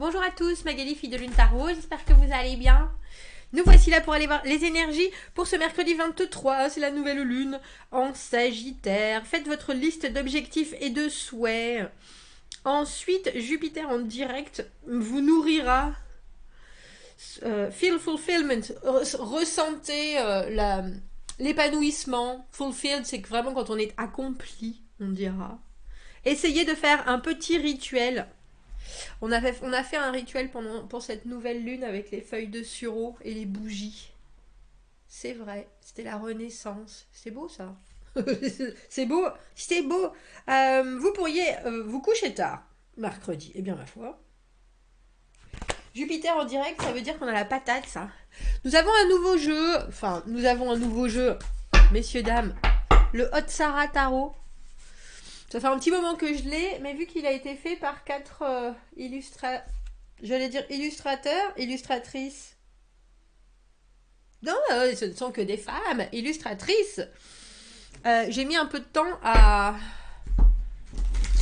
Bonjour à tous, Magali, fille de Lune Tarot, j'espère que vous allez bien. Nous voici là pour aller voir les énergies pour ce mercredi 23, c'est la nouvelle lune en Sagittaire. Faites votre liste d'objectifs et de souhaits. Ensuite, Jupiter en direct vous nourrira. Feel fulfillment, ressentez l'épanouissement. Fulfilled, c'est vraiment quand on est accompli, on dira. Essayez de faire un petit rituel. On a fait un rituel pour cette nouvelle lune avec les feuilles de sureau et les bougies. C'est vrai, c'était la renaissance. C'est beau ça. C'est beau, c'est beau. Vous pourriez vous coucher tard, mercredi. Eh bien ma foi. Jupiter en direct, ça veut dire qu'on a la patate, ça. Nous avons un nouveau jeu. Enfin, nous avons un nouveau jeu, messieurs, dames. Le Hot Sarah Tarot. Ça fait un petit moment que je l'ai, mais vu qu'il a été fait par 4 illustrateurs, illustratrices. Non, ce ne sont que des femmes, illustratrices. J'ai mis un peu de temps à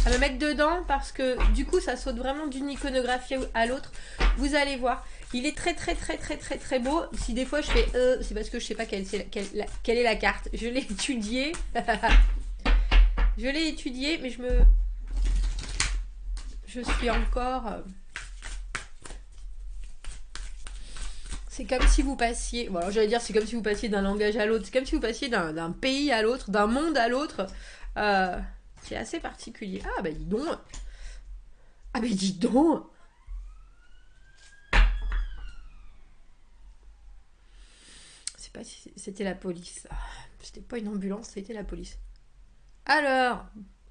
me mettre dedans parce que du coup ça saute vraiment d'une iconographie à l'autre. Vous allez voir. Il est très très très très très très beau. Si des fois je fais c'est parce que je sais pas quelle est la carte. Je l'ai étudié. Je l'ai étudié, mais je suis encore... C'est comme si vous passiez... Bon, alors j'allais dire c'est comme si vous passiez d'un langage à l'autre. C'est comme si vous passiez d'un pays à l'autre, d'un monde à l'autre. C'est assez particulier. Ah bah dis donc. Ah bah dis donc. Je sais pas si c'était la police. C'était pas une ambulance, c'était la police. Alors,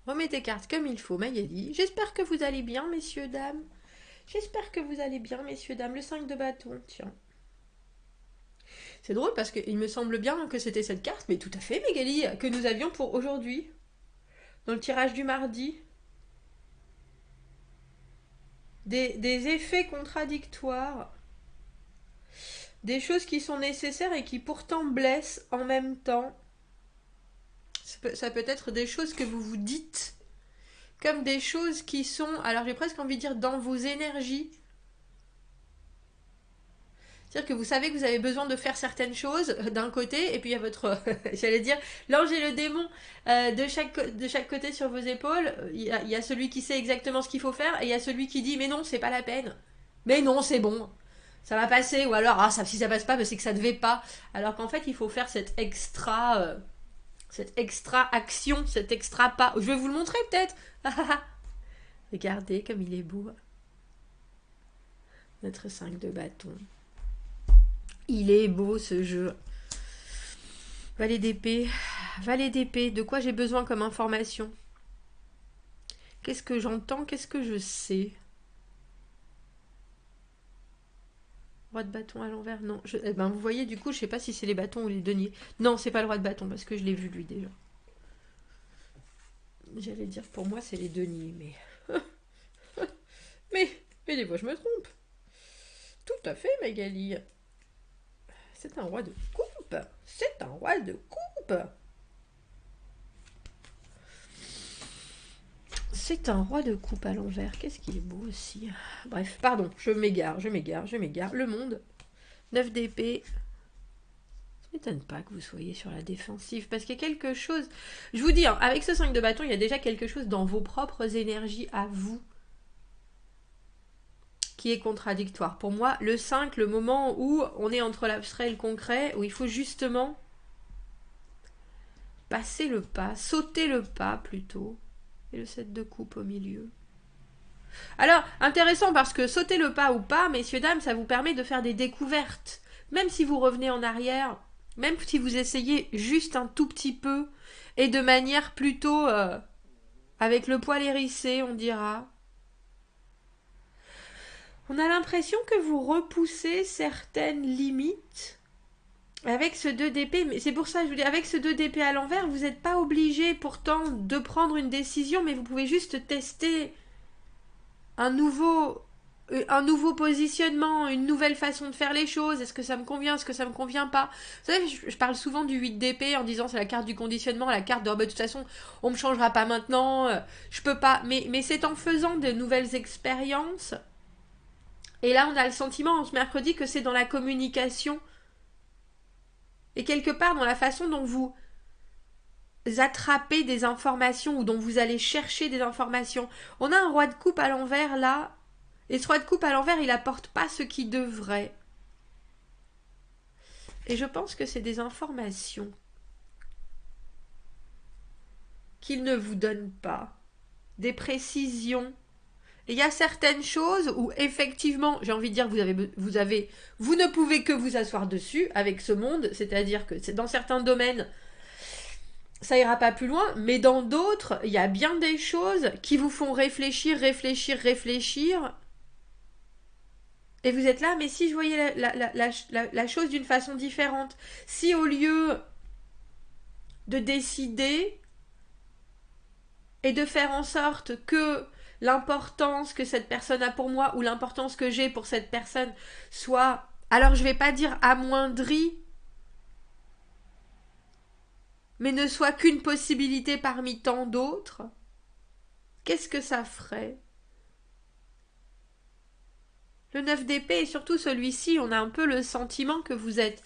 remets tes cartes comme il faut, Magali. J'espère que vous allez bien, messieurs, dames. J'espère que vous allez bien, messieurs, dames. Le 5 de bâton, tiens. C'est drôle parce qu'il me semble bien que c'était cette carte, mais tout à fait, Magali, que nous avions pour aujourd'hui. Dans le tirage du mardi. Des effets contradictoires. Des choses qui sont nécessaires et qui pourtant blessent en même temps. Ça peut être des choses que vous vous dites comme des choses qui sont, alors j'ai presque envie de dire, dans vos énergies. C'est-à-dire que vous savez que vous avez besoin de faire certaines choses d'un côté, et puis il y a votre, j'allais dire, l'ange et le démon de chaque côté sur vos épaules. Il y a celui qui sait exactement ce qu'il faut faire, et il y a celui qui dit, mais non, c'est pas la peine. Mais non, c'est bon. Ça va passer, ou alors, si ça passe pas, c'est que ça devait pas. Alors qu'en fait, il faut faire cette extra action, cet extra pas. Je vais vous le montrer peut-être. Regardez comme il est beau. Notre 5 de bâton. Il est beau ce jeu. Valet d'épée. Valet d'épée. De quoi j'ai besoin comme information? Qu'est-ce que j'entends? Qu'est-ce que je sais? Roi de bâton à l'envers? Non. Vous voyez, du coup, je sais pas si c'est les bâtons ou les deniers. Non, c'est pas le roi de bâton parce que je l'ai vu lui déjà. J'allais dire pour moi c'est les deniers, mais... mais des fois je me trompe. Tout à fait, Magali. C'est un roi de coupe. C'est un roi de coupe. C'est un roi de coupe à l'envers. Qu'est-ce qu'il est beau aussi. Bref, pardon, je m'égare. Le monde. 9 d'épée. Ça m'étonne pas que vous soyez sur la défensive, parce qu'il y a quelque chose... Je vous dis, avec ce 5 de bâton, il y a déjà quelque chose dans vos propres énergies à vous qui est contradictoire. Pour moi, le 5, le moment où on est entre l'abstrait et le concret, où il faut justement passer le pas, sauter le pas plutôt, et le 7 de coupe au milieu. Alors, intéressant parce que sauter le pas ou pas, messieurs, dames, ça vous permet de faire des découvertes. Même si vous revenez en arrière, même si vous essayez juste un tout petit peu, et de manière plutôt avec le poil hérissé, on dira. On a l'impression que vous repoussez certaines limites avec ce 2 d'épée. Mais c'est pour ça que je vous dis, avec ce 2 d'épée à l'envers, vous n'êtes pas obligé pourtant de prendre une décision, mais vous pouvez juste tester un nouveau positionnement, une nouvelle façon de faire les choses. Est-ce que ça me convient, est-ce que ça me convient pas? Vous savez, je parle souvent du 8 d'épée en disant c'est la carte du conditionnement, la carte de de toute façon on me changera pas maintenant, je peux pas. Mais c'est en faisant de nouvelles expériences Et là, on a le sentiment, ce mercredi, que c'est dans la communication. Et quelque part, dans la façon dont vous attrapez des informations ou dont vous allez chercher des informations. On a un roi de coupe à l'envers, là. Et ce roi de coupe à l'envers, il apporte pas ce qu'il devrait. Et je pense que c'est des informations qu'il ne vous donne pas. Des précisions. Et il y a certaines choses où effectivement, j'ai envie de dire, vous ne pouvez que vous asseoir dessus avec ce monde, c'est-à-dire que c'est dans certains domaines, ça ira pas plus loin, mais dans d'autres, il y a bien des choses qui vous font réfléchir, et vous êtes là, mais si je voyais la chose d'une façon différente, si au lieu de décider et de faire en sorte que l'importance que cette personne a pour moi ou l'importance que j'ai pour cette personne soit, alors je vais pas dire amoindrie, mais ne soit qu'une possibilité parmi tant d'autres, qu'est-ce que ça ferait? Le 9 d'épée et surtout celui-ci, on a un peu le sentiment que vous êtes...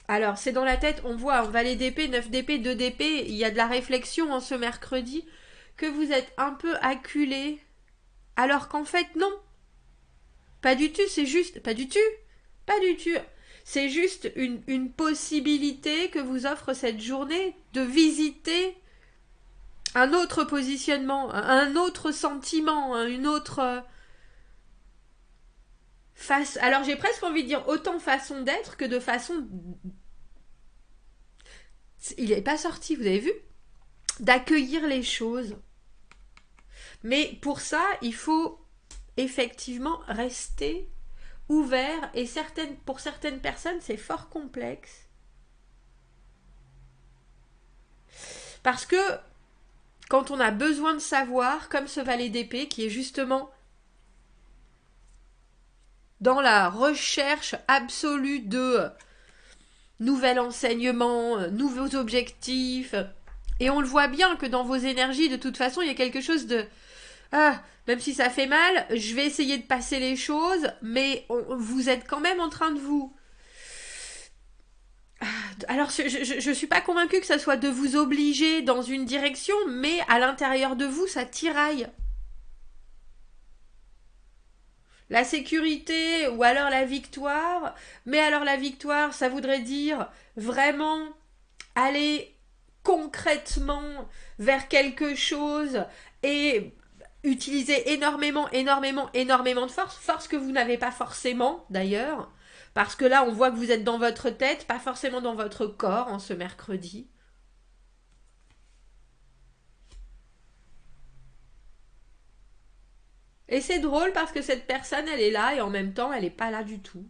Alors, c'est dans la tête, on voit, valet d'épée, 9 d'épée, 2 d'épée, il y a de la réflexion en ce mercredi, que vous êtes un peu acculé, alors qu'en fait, non. Pas du tout, c'est juste... Pas du tout. C'est juste une possibilité que vous offre cette journée de visiter un autre positionnement, un autre sentiment, une autre face. Alors j'ai presque envie de dire autant façon d'être que de façon... Il n'est pas sorti, vous avez vu? D'accueillir les choses. Mais pour ça, il faut effectivement rester ouvert et pour certaines personnes, c'est fort complexe. Parce que quand on a besoin de savoir, comme ce valet d'épée qui est justement dans la recherche absolue de nouvel enseignement, nouveaux objectifs, et on le voit bien que dans vos énergies, de toute façon, il y a quelque chose de... Ah, même si ça fait mal, je vais essayer de passer les choses, mais vous êtes quand même en train de vous... Alors, je ne suis pas convaincue que ça soit de vous obliger dans une direction, mais à l'intérieur de vous, ça tiraille. La sécurité ou alors la victoire, mais alors la victoire, ça voudrait dire vraiment aller concrètement vers quelque chose et utiliser énormément de force que vous n'avez pas forcément d'ailleurs, parce que là on voit que vous êtes dans votre tête, pas forcément dans votre corps en ce mercredi. Et c'est drôle parce que cette personne elle est là et en même temps elle n'est pas là du tout.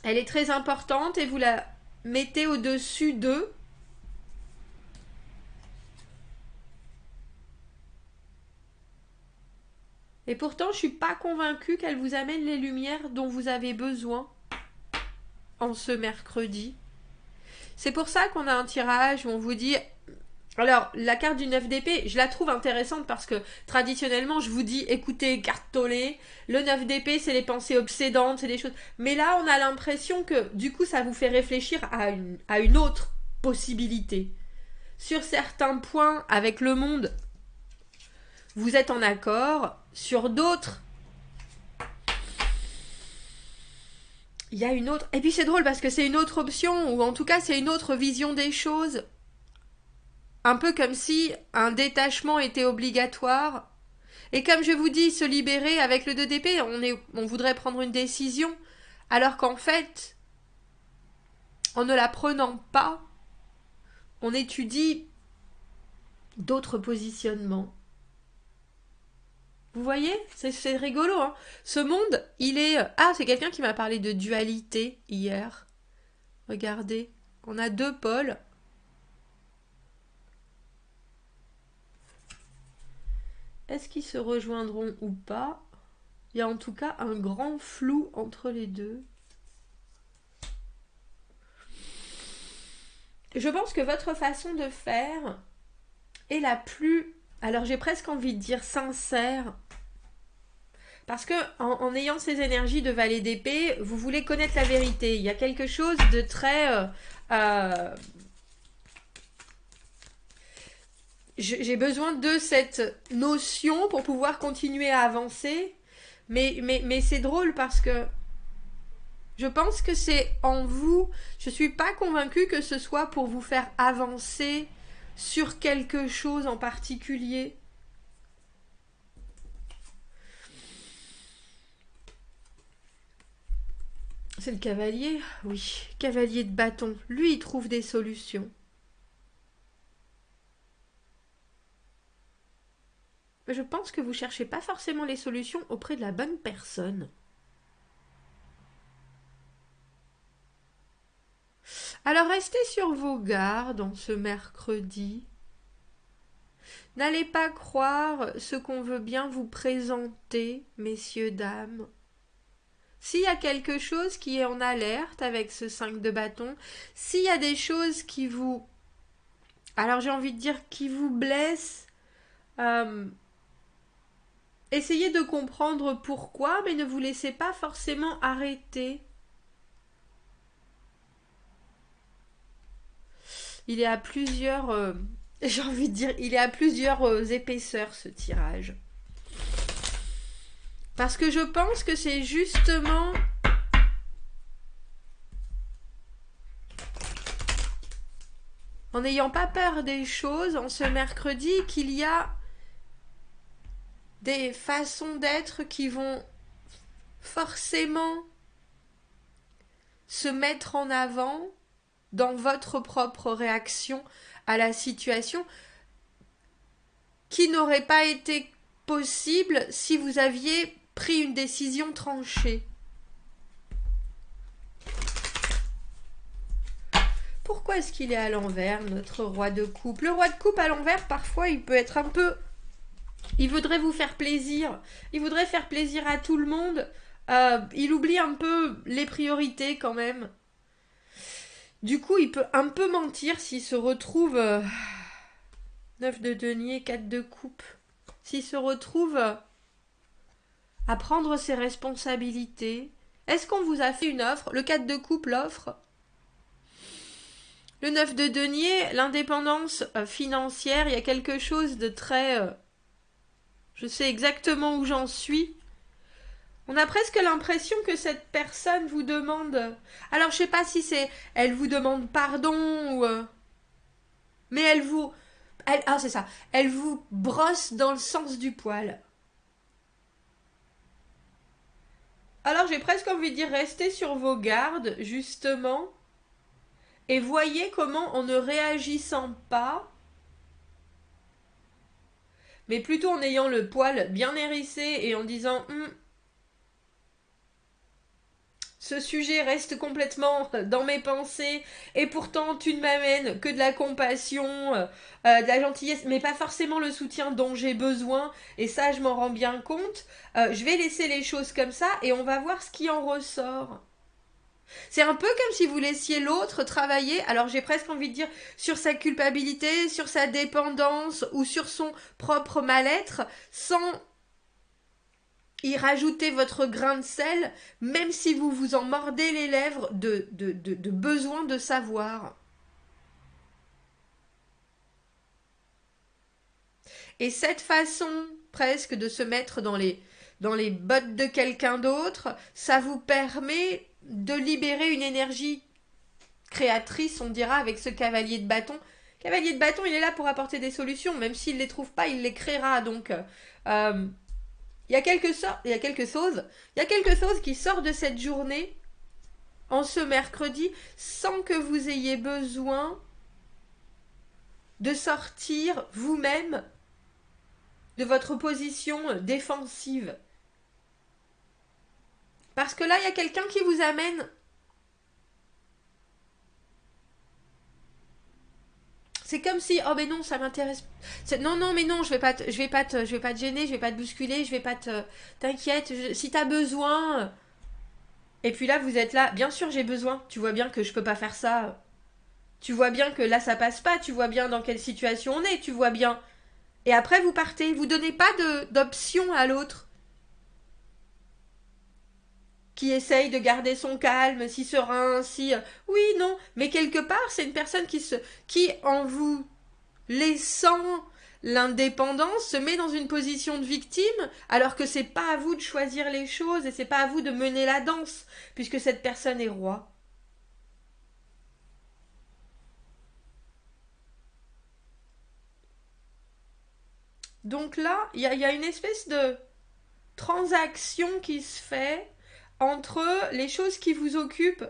Elle est très importante et vous la mettez au-dessus d'eux. Et pourtant, je suis pas convaincue qu'elle vous amène les lumières dont vous avez besoin en ce mercredi. C'est pour ça qu'on a un tirage où on vous dit... Alors, la carte du 9 d'épée, je la trouve intéressante parce que traditionnellement, je vous dis, écoutez, carte tollée, le 9 d'épée, c'est les pensées obsédantes, c'est des choses... Mais là, on a l'impression que, du coup, ça vous fait réfléchir à une autre possibilité. Sur certains points, avec le monde, vous êtes en accord. Sur d'autres, il y a une autre... Et puis c'est drôle parce que c'est une autre option, ou en tout cas c'est une autre vision des choses. Un peu comme si un détachement était obligatoire. Et comme je vous dis, se libérer avec le 2 d'épée, on voudrait prendre une décision, alors qu'en fait, en ne la prenant pas, on étudie d'autres positionnements. Vous voyez, c'est rigolo, hein. Ce monde, il est... Ah, c'est quelqu'un qui m'a parlé de dualité hier. Regardez, on a deux pôles. Est-ce qu'ils se rejoindront ou pas? Il y a en tout cas un grand flou entre les deux. Je pense que votre façon de faire est la plus... Alors j'ai presque envie de dire sincère. Parce que en ayant ces énergies de valet d'épée, vous voulez connaître la vérité. Il y a quelque chose de très... j'ai besoin de cette notion pour pouvoir continuer à avancer. Mais c'est drôle parce que je pense que c'est en vous. Je suis pas convaincue que ce soit pour vous faire avancer sur quelque chose en particulier. C'est le cavalier, oui, cavalier de bâton. Lui, il trouve des solutions. Mais je pense que vous cherchez pas forcément les solutions auprès de la bonne personne. Alors restez sur vos gardes en ce mercredi. N'allez pas croire ce qu'on veut bien vous présenter, messieurs, dames. S'il y a quelque chose qui est en alerte avec ce 5 de bâton, s'il y a des choses qui vous... Alors j'ai envie de dire qui vous blessent, essayez de comprendre pourquoi, mais ne vous laissez pas forcément arrêter. Il est à plusieurs... j'ai envie de dire, il est à plusieurs épaisseurs ce tirage. Parce que je pense que c'est justement... en n'ayant pas peur des choses, en ce mercredi, qu'il y a des façons d'être qui vont forcément se mettre en avant dans votre propre réaction à la situation qui n'aurait pas été possible si vous aviez pris une décision tranchée. Pourquoi est-ce qu'il est à l'envers, notre roi de coupe? Le roi de coupe à l'envers, parfois, il peut être un peu... Il voudrait vous faire plaisir. Il voudrait faire plaisir à tout le monde. Il oublie un peu les priorités quand même. Du coup, il peut un peu mentir s'il se retrouve... 9 de denier, 4 de coupe. S'il se retrouve à prendre ses responsabilités. Est-ce qu'on vous a fait une offre? Le 4 de coupe l'offre. Le 9 de denier, l'indépendance financière, il y a quelque chose de très... je sais exactement où j'en suis. On a presque l'impression que cette personne vous demande... Alors, je sais pas si c'est... Elle vous demande pardon ou... mais elle vous... Ah, c'est ça. Elle vous brosse dans le sens du poil. Alors, j'ai presque envie de dire, restez sur vos gardes, justement, et voyez comment, en ne réagissant pas, mais plutôt en ayant le poil bien hérissé et en disant ce sujet reste complètement dans mes pensées et pourtant tu ne m'amènes que de la compassion, de la gentillesse, mais pas forcément le soutien dont j'ai besoin, et ça je m'en rends bien compte. Je vais laisser les choses comme ça et on va voir ce qui en ressort. C'est un peu comme si vous laissiez l'autre travailler, alors j'ai presque envie de dire, sur sa culpabilité, sur sa dépendance ou sur son propre mal-être, sans y rajouter votre grain de sel, même si vous vous en mordez les lèvres de besoin de savoir. Et cette façon presque de se mettre dans les bottes de quelqu'un d'autre, ça vous permet de libérer une énergie créatrice, on dira, avec ce cavalier de bâton. Cavalier de bâton, il est là pour apporter des solutions, même s'il ne les trouve pas, il les créera. Donc, il y a quelque chose qui sort de cette journée, en ce mercredi, sans que vous ayez besoin de sortir vous-même de votre position défensive. Parce que là, il y a quelqu'un qui vous amène... C'est comme si, oh mais non, ça m'intéresse. Non, non, mais non, je vais pas te gêner, je vais pas te bousculer, je vais pas te... T'inquiète, si t'as besoin... Et puis là, vous êtes là, bien sûr j'ai besoin, tu vois bien que je peux pas faire ça. Tu vois bien que là, ça passe pas, tu vois bien dans quelle situation on est, tu vois bien... Et après, vous partez. Vous donnez pas d'option à l'autre. qui essaye de garder son calme, si serein, si... oui, non, mais quelque part, c'est une personne qui, en vous laissant l'indépendance, se met dans une position de victime, alors que c'est pas à vous de choisir les choses et c'est pas à vous de mener la danse, puisque cette personne est roi. Donc là, il y a une espèce de transaction qui se fait entre les choses qui vous occupent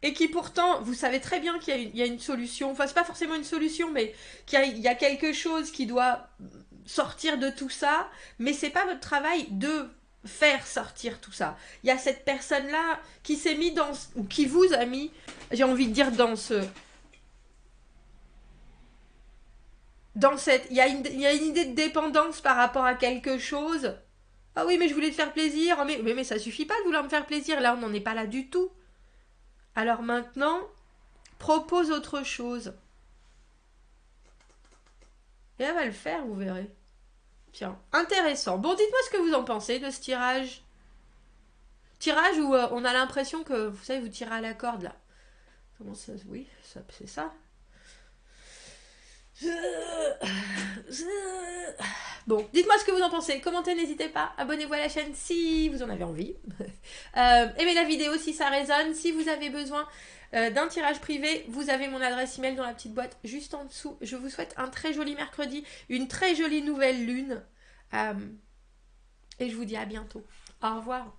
et qui pourtant, vous savez très bien qu'il y a une solution, enfin c'est pas forcément une solution, mais il y a quelque chose qui doit sortir de tout ça, mais c'est pas votre travail de faire sortir tout ça. Il y a cette personne-là qui s'est mis dans, ou qui vous a mis, j'ai envie de dire dans cette, il y a une idée de dépendance par rapport à quelque chose. Ah oui, mais je voulais te faire plaisir, mais ça suffit pas de vouloir me faire plaisir, là on n'en est pas là du tout. Alors maintenant, propose autre chose. Et elle va le faire, vous verrez. Tiens, intéressant. Bon, dites-moi ce que vous en pensez de ce tirage. Tirage où on a l'impression que, vous savez, vous tirez à la corde, là. Comment ça... Oui, c'est ça. Bon, dites-moi ce que vous en pensez. Commentez, n'hésitez pas. Abonnez-vous à la chaîne si vous en avez envie. Aimez la vidéo si ça résonne. Si vous avez besoin d'un tirage privé, vous avez mon adresse email dans la petite boîte juste en dessous. Je vous souhaite un très joli mercredi, une très jolie nouvelle lune. Et je vous dis à bientôt. Au revoir.